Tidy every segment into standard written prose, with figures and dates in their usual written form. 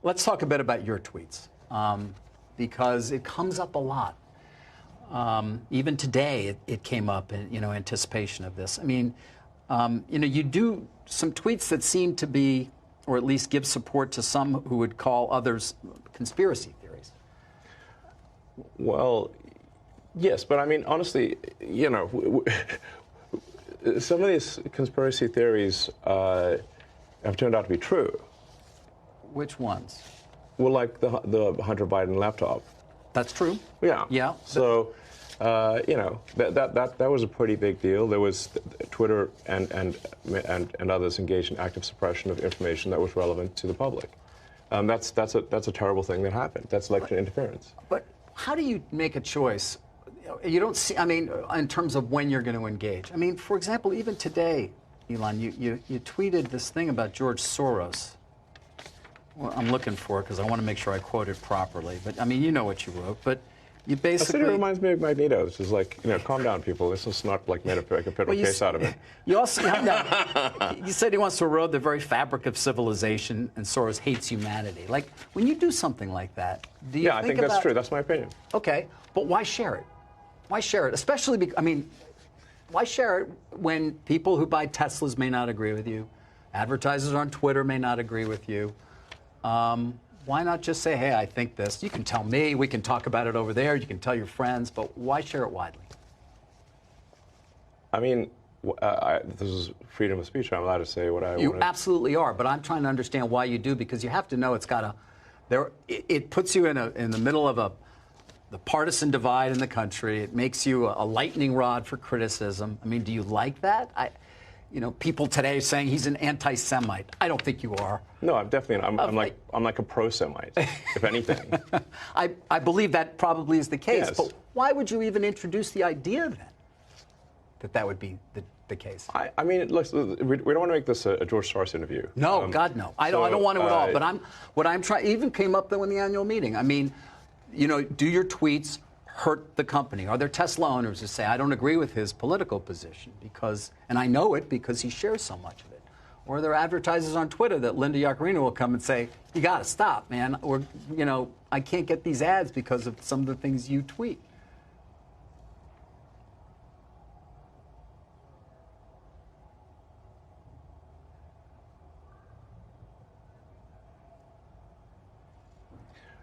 Let's talk a bit about your tweets, because it comes up a lot. Even today, it came up in anticipation of this. I mean, you do some tweets that seem to be, or at least give support to some who would call others conspiracy theories. Well, yes, but I mean, honestly, some of these conspiracy theories have turned out to be true. Which ones? Well, like the Hunter Biden laptop. That's true. Yeah. Yeah. So, that was a pretty big deal. There was Twitter and others engaged in active suppression of information that was relevant to the public. That's a terrible thing that happened. That's election interference. But how do you make a choice? You don't see. I mean, in terms of when you're going to engage. I mean, for example, even today, Elon, you tweeted this thing about George Soros. Well, I'm looking for it because I want to make sure I quote it properly. But I mean, you know what you wrote. But you basically. It reminds me of Magneto. It's just like, calm down, people. This is not like made a federal case out of it. You also you said he wants to erode the very fabric of civilization, and Soros hates humanity. Like, when you do something like that, do you? Yeah, I think that's true. That's my opinion. Okay, but why share it? Why share it? Especially, why share it when people who buy Teslas may not agree with you, advertisers on Twitter may not agree with you? Why not just say, hey, I think this. You can tell me. We can talk about it over there. You can tell your friends. But why share it widely? I mean, this is freedom of speech. I'm allowed to say what I want. You absolutely are. But I'm trying to understand why you do, because you have to know it's got it puts you in the middle of the partisan divide in the country. It makes you a lightning rod for criticism. I mean, do you like that? People today saying he's an anti-Semite. I don't think you are. No, I'm definitely. I'm like a pro-Semite, if anything. I believe that probably is the case. Yes. But why would you even introduce the idea then that would be the case? I mean, look, we don't want to make this a George Soros interview. No, God, no. I don't want to at all. But what I'm trying even came up though in the annual meeting. I mean, do your tweets hurt the company? Are there Tesla owners who say, I don't agree with his political position and I know it because he shares so much of it? Or are there advertisers on Twitter that Linda Yaccarino will come and say, you got to stop, man, or, I can't get these ads because of some of the things you tweet?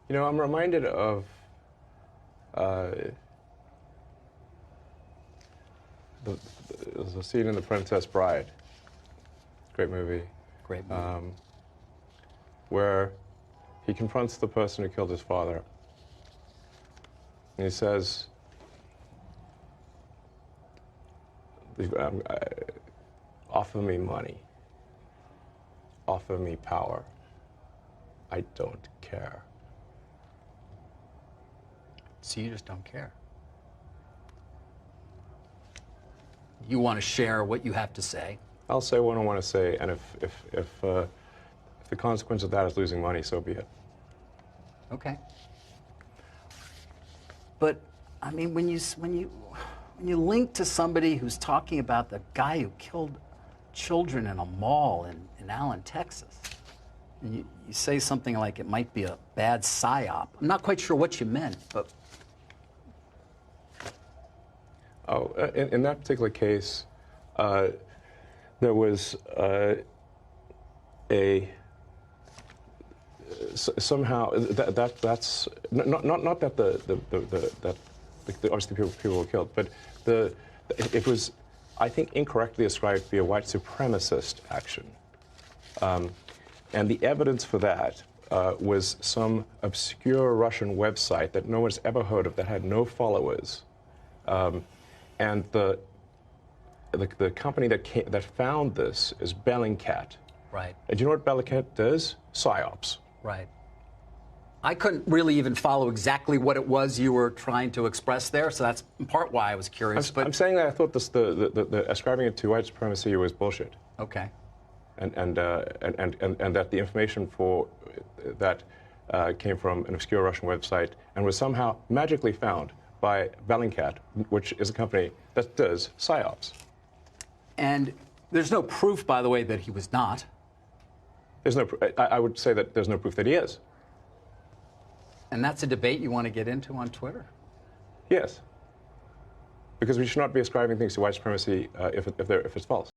I'm reminded of the scene in The Princess Bride. Great movie. Great movie. Where he confronts the person who killed his father. And he says, offer me money. Offer me power. I don't care. So you just don't care. You want to share what you have to say. I'll say what I want to say, and if the consequence of that is losing money, so be it. Okay. But I mean, when you link to somebody who's talking about the guy who killed children in a mall in Allen, Texas, and you say something like it might be a bad psyop. I'm not quite sure what you meant, but. Oh, in that particular case, there was somehow that's not that the obviously people were killed, but it was, I think, incorrectly ascribed to be a white supremacist action, and the evidence for that was some obscure Russian website that no one's ever heard of, that had no followers. And the company that found this is Bellingcat. Right. And do you know what Bellingcat does? PSYOPs. Right. I couldn't really even follow exactly what it was you were trying to express there, so that's in part why I was curious. I'm saying that I thought the ascribing it to white supremacy was bullshit. Okay. And that the information for that came from an obscure Russian website and was somehow magically found by Bellingcat, which is a company that does PSYOPs. And there's no proof, by the way, that he was not. I would say that there's no proof that he is. And that's a debate you want to get into on Twitter? Yes. Because we should not be ascribing things to white supremacy if it's false.